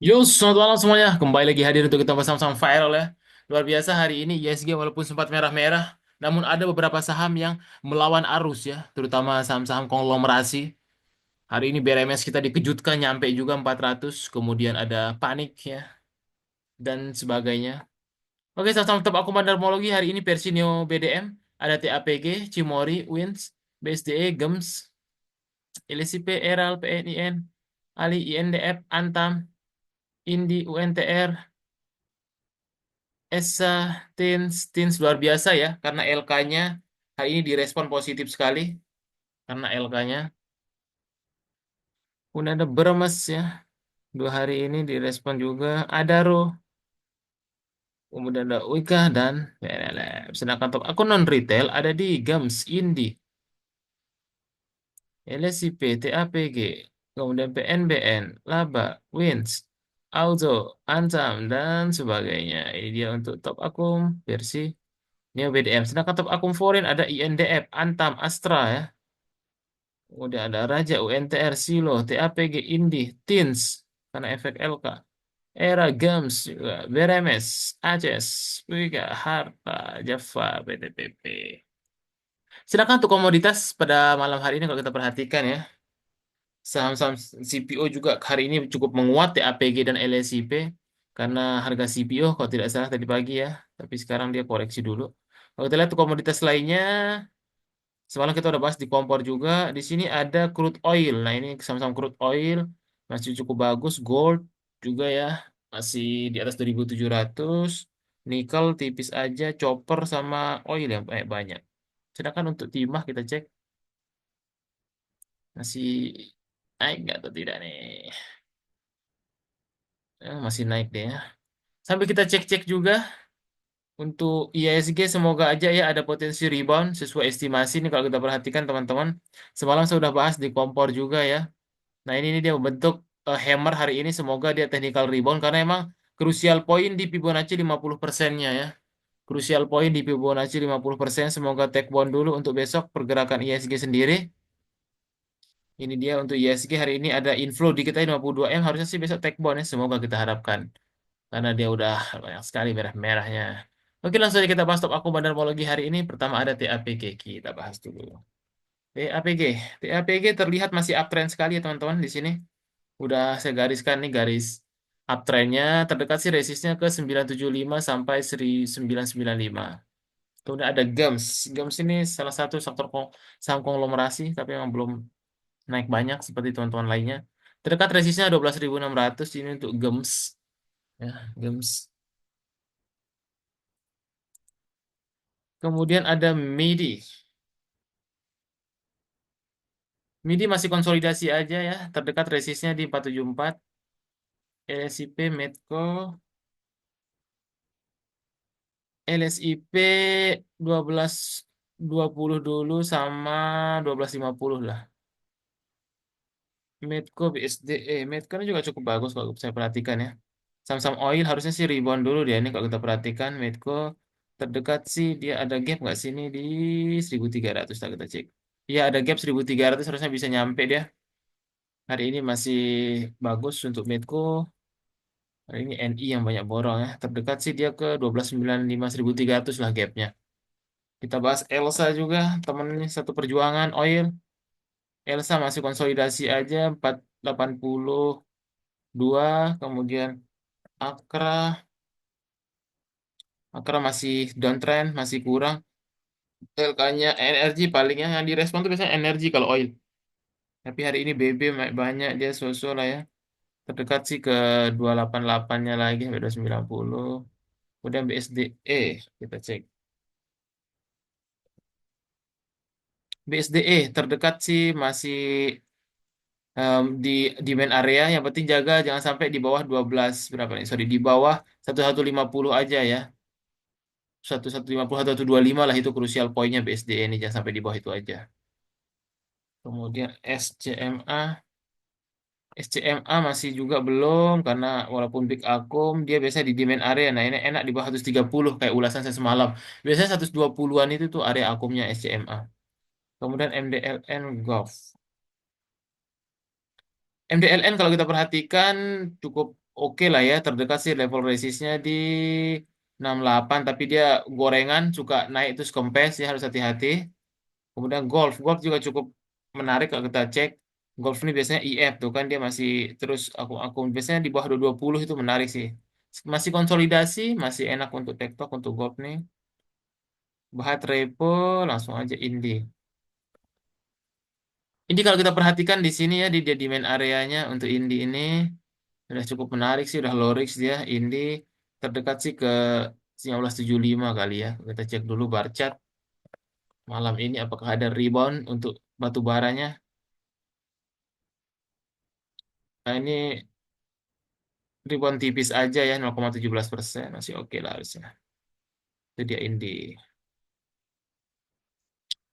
Yo, selamat malam semuanya. Kembali lagi hadir untuk kita bersama-sama viral ya. Luar biasa hari ini ISG walaupun sempat merah-merah, namun ada beberapa saham yang melawan arus ya, terutama saham-saham konglomerasi. Hari ini BRMS kita dikejutkan nyampe juga 400, kemudian ada panik ya, dan sebagainya. Oke, sama-sama tetap aku Bandarmologi. Hari ini Persineo BDM, ada TAPG, Cimori, Wins, BSDE, GEMS, LSIP, Eral, PNIN, Ali, INDF, Antam, Indi, UNTR, Esa, Tins luar biasa ya, karena LK-nya hari ini direspon positif sekali, karena LK-nya. Kemudian ada Bremes ya, 2 hari ini direspon juga. Adaro, kemudian ada Wika dan PLLF. Sedangkan top akun non-retail ada di GAMS, Indi, LSIP, TAPG, kemudian PNBN, Laba, Wins, Auto, Antam, dan sebagainya. Ini dia untuk top akun versi Neo BDM. Sedangkan top akun foreign ada INDF, Antam, Astra ya. Udah ada Raja, UNTR, Silo, TAPG, Indi, Tins, karena efek LK. Era Games juga, BRMS, ACES, Wika, Harta, Java, PTPP. Sedangkan untuk komoditas pada malam hari ini kalau kita perhatikan ya, saham-saham CPO juga hari ini cukup menguat TAPG dan LSIP karena harga CPO kalau tidak salah tadi pagi ya, tapi sekarang dia koreksi dulu. Kalau kita lihat tuh komoditas lainnya, semalam kita udah bahas di kompor juga. Di sini ada crude oil. Nah, ini sama-sama crude oil masih cukup bagus. Gold juga ya masih di atas 2.700. Nikel tipis aja. Copper sama oil yang banyak. Sedangkan untuk timah kita cek masih naik nggak atau tidak nih? Masih naik deh ya. Sambil kita cek-cek juga untuk IISG semoga aja ya ada potensi rebound sesuai estimasi nih kalau kita perhatikan teman-teman. Semalam saya udah bahas di kompor juga ya. Nah, ini dia membentuk hammer hari ini. Semoga dia technical rebound karena emang crucial point di Fibonacci 50%-nya ya. Crucial point di Fibonacci 50%. Semoga take bond dulu untuk besok pergerakan ISG sendiri. Ini dia untuk ISG hari ini ada inflow di kita 52M. Harusnya sih besok take bond ya. Semoga kita harapkan. Karena dia udah banyak sekali merah-merahnya. Oke, langsung aja kita bahas top aku bandarmologi hari ini. Pertama ada TAPG. Kita bahas dulu. TAPG. TAPG terlihat masih uptrend sekali ya teman-teman di sini. Udah saya gariskan nih garis uptrendnya terdekat sih resistnya ke 975 sampai 995. Kemudian ada GEMS. GEMS ini salah satu sektor saham konglomerasi tapi memang belum naik banyak seperti teman-teman lainnya. Terdekat resistnya 12.600 ini untuk GEMS ya, GEMS. Kemudian ada MIDI. MIDI masih konsolidasi aja ya, terdekat resistnya di 474. LSIP Medco LSIP 1220 dulu sama 1250 lah. Medco BSDE. Medco ini juga cukup bagus kalau saya perhatikan ya. Sam-sam oil harusnya sih rebound dulu dia ini kalau kita perhatikan. Medco terdekat sih dia ada gap nggak sini di 1.300 lah kita cek. Iya ada gap 1.300 harusnya bisa nyampe dia. Hari ini masih bagus untuk Medco. Hari ini NI yang banyak borong ya. Terdekat sih dia ke 1295 1.300 lah gapnya. Kita bahas Elsa juga, temennya satu perjuangan oil. Elsa masih konsolidasi aja 482, kemudian Akra, Akra masih downtrend, masih kurang. LK-nya energi palingnya yang direspon tuh biasanya energi kalau oil. Tapi hari ini BB banyak dia sosok lah ya. Terdekat sih ke 288-nya lagi sampai 290. Kemudian BSDE kita cek. BSDE terdekat sih masih di demand area. Yang penting jaga jangan sampai di bawah 12 berapa nih? Sorry, di bawah 1150 aja ya. 1150 atau 125 lah itu crucial poinnya BSDE ini jangan sampai di bawah itu aja. Kemudian SCMA masih juga belum karena walaupun big akum dia biasa di demand area. Nah, ini enak di bawah 130 kayak ulasan saya semalam. Biasanya 120-an itu tuh area akumnya SCMA. Kemudian MDLN Golf. MDLN kalau kita perhatikan cukup oke lah ya, terdekat sih level resistnya di 68, tapi dia gorengan suka naik terus kempes ya, harus hati-hati. Kemudian golf juga cukup menarik kalau kita cek. Golf ini biasanya IF tuh kan dia masih terus aku biasanya di bawah 220 itu menarik sih. Masih konsolidasi, masih enak untuk tektok untuk golf nih. Bahat repo langsung aja Indi. Ini kalau kita perhatikan di sini ya di demand areanya untuk Indi ini udah cukup menarik sih, udah low risk dia. Indi terdekat sih ke 1975 kali ya. Kita cek dulu bar chart malam ini apakah ada rebound untuk batu baranya. Nah, ini rebound tipis aja ya 0,17%, masih oke lah harusnya. Itu dia Indi.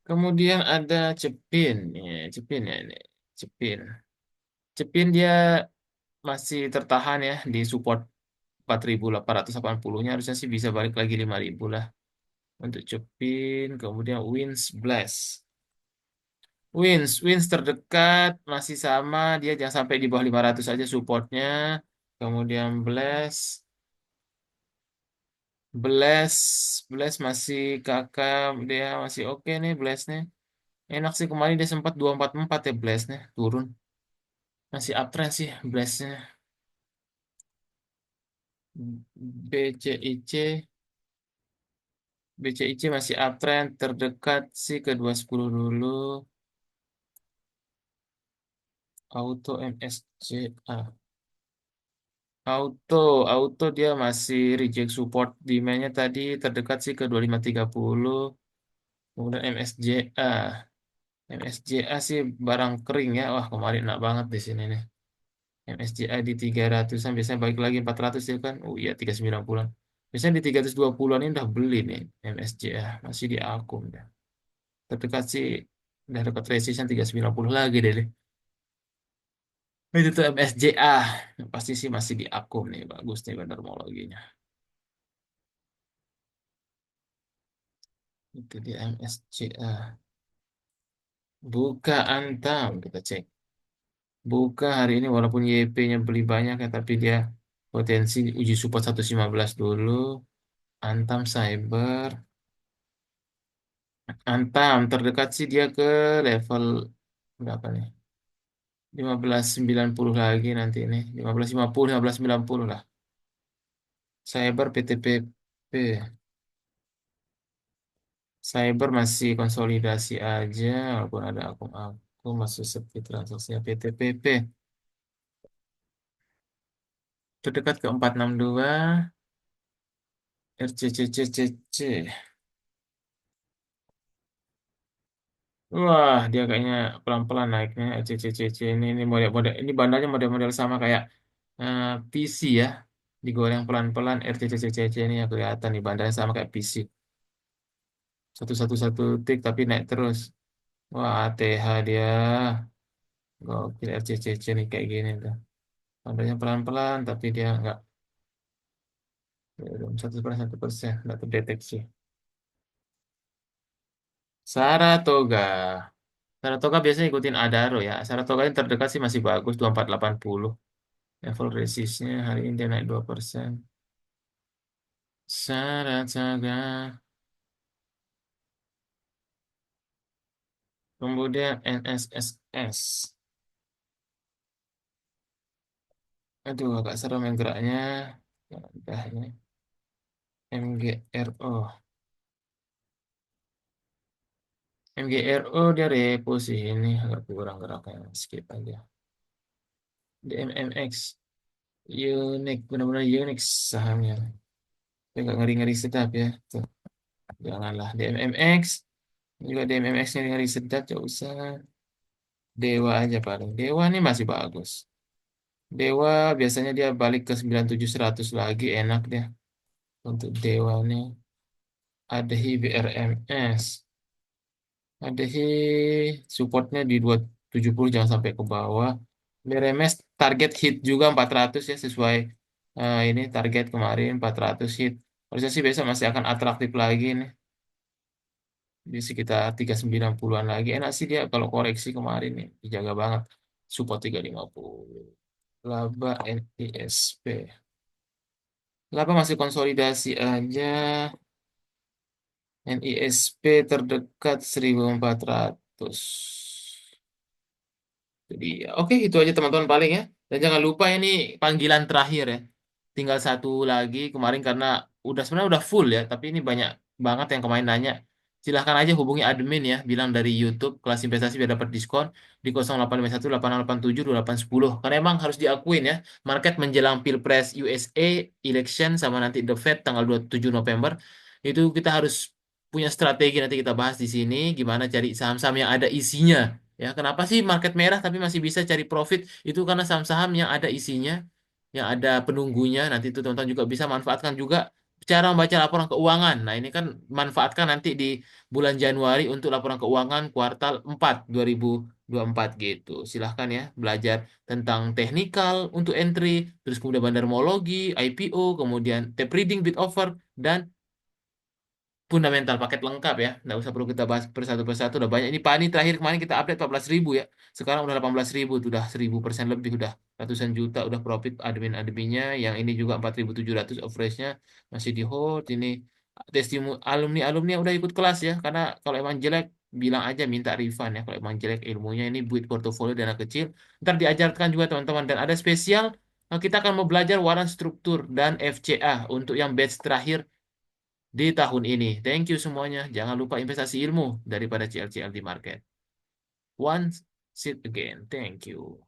Kemudian ada Cepin, ya, Cepin ya ini. Cepin. Cepin dia masih tertahan ya di support 4.880-nya, harusnya sih bisa balik lagi 5.000 lah untuk Cepin. Kemudian Wins Blast. Wins terdekat masih sama, dia jangan sampai di bawah 500 aja supportnya. Kemudian Blast, Blast masih kakak, dia masih oke nih Blast nih. Enak sih kemarin dia sempat 244 ya Blast nih, turun. Masih uptrend sih Blast-nya. BCIC, BCIC masih uptrend, terdekat sih ke 210 dulu. Auto MSCA. Auto, Auto dia masih reject support demand-nya tadi terdekat sih ke 2530. Kemudian MSJA. MSJA sih barang kering ya. Wah, kemarin enak banget di sini nih. MSJA di 300-an biasanya balik lagi 400 ya kan. Oh iya 390-an. Biasanya di 320-an ini udah beli nih MSJA. Masih di akum ya. Terdekat sih udah dekat resistance 390 lagi deh. Itu tuh MSJA. Pasti sih masih di akum nih. Bagus nih bandarmologinya. Itu dia MSCA. Buka Antam, kita cek. Buka hari ini walaupun YP-nya beli banyak ya, tapi dia potensi uji support 115 dulu. Antam Cyber. Antam terdekat sih dia ke level berapa nih? 1590 lagi nanti ini. 1550, 1590 lah. Cyber PTPP. Cyber masih konsolidasi aja, walaupun ada akun masih sepi transaksinya PTPP. Terdekat ke 462 RCCCCC. Wah, dia kayaknya pelan-pelan naiknya RCCCC ini model-model ini bandarnya model-model sama kayak eh, PC ya. Digoreng pelan-pelan RCCCC ini yang kelihatan nih bandarnya sama kayak PC. Satu-satu tik tapi naik terus. Wah, ATH dia. Gokil RCCC nih kayak gini tuh. Bandarnya pelan-pelan tapi dia nggak belum 1%, nggak terdeteksi. Saratoga. Saratoga biasanya ikutin Adaro ya. Saratoga yang terdekat sih masih bagus 2480. Level resistnya hari ini dia naik 2%. Saratoga. Kemudian NSSS. Aduh agak serem yang geraknya. Ya, udah ini. MGRO. MGRO dia repo sih ini. Agak kurang geraknya. Skip aja. DMMX. Unik. Benar-benar unik sahamnya. Tapi nggak ngeri-ngeri sedap ya. Tuh. Janganlah. DMMX. Juga DMMX-nya ngeri sedap. Gak usah. Dewa aja paling. Dewa ini masih bagus. Dewa biasanya dia balik ke 9700 lagi enak deh untuk Dewa nih. Ada BRMS. Ada supportnya di 270 jangan sampai ke bawah. BRMS target hit juga 400 ya sesuai ini target kemarin 400 hit. Harusnya sih besok masih akan atraktif lagi nih. Di sekitar 390-an lagi. Enak sih dia kalau koreksi kemarin nih. Dijaga banget. Support 350. Laba NISP. Laba masih konsolidasi aja. NISP terdekat 1.400. Jadi, oke, itu aja teman-teman paling ya. Dan jangan lupa ini panggilan terakhir ya. Tinggal satu lagi kemarin karena sebenarnya udah full ya, tapi ini banyak banget yang kemarin nanya. Silahkan aja hubungi admin ya, bilang dari YouTube kelas investasi biar dapat diskon di 0851 887 2810. Karena emang harus diakuin ya, market menjelang Pilpres USA election sama nanti The Fed tanggal 27 November, itu kita harus punya strategi nanti kita bahas di sini gimana cari saham-saham yang ada isinya. Ya, kenapa sih market merah tapi masih bisa cari profit? Itu karena saham-saham yang ada isinya, yang ada penunggunya. Nanti itu teman-teman juga bisa manfaatkan juga cara membaca laporan keuangan. Nah, ini kan manfaatkan nanti di bulan Januari untuk laporan keuangan kuartal 4 2024 gitu. Silahkan ya belajar tentang teknikal untuk entry, terus kemudian bandarmologi, IPO, kemudian tape reading, bid offer, dan fundamental paket lengkap ya. Nggak usah perlu kita bahas persatu persatu. Udah banyak. Ini Pani terakhir kemarin kita update 14.000 ya. Sekarang udah 18.000. Udah 1.000% lebih. Udah ratusan juta. Udah profit admin-adminnya. Yang ini juga 4.700 average-nya. Masih di hold. Ini testimoni alumni-alumni yang udah ikut kelas ya. Karena kalau emang jelek, bilang aja minta refund ya. Kalau emang jelek ilmunya ini buat portofolio dana kecil. Ntar diajarkan juga teman-teman. Dan ada spesial. Kita akan mau belajar waran struktur dan FCA untuk yang batch terakhir di tahun ini. Thank you semuanya. Jangan lupa investasi ilmu daripada CL-CL di market. One seat again. Thank you.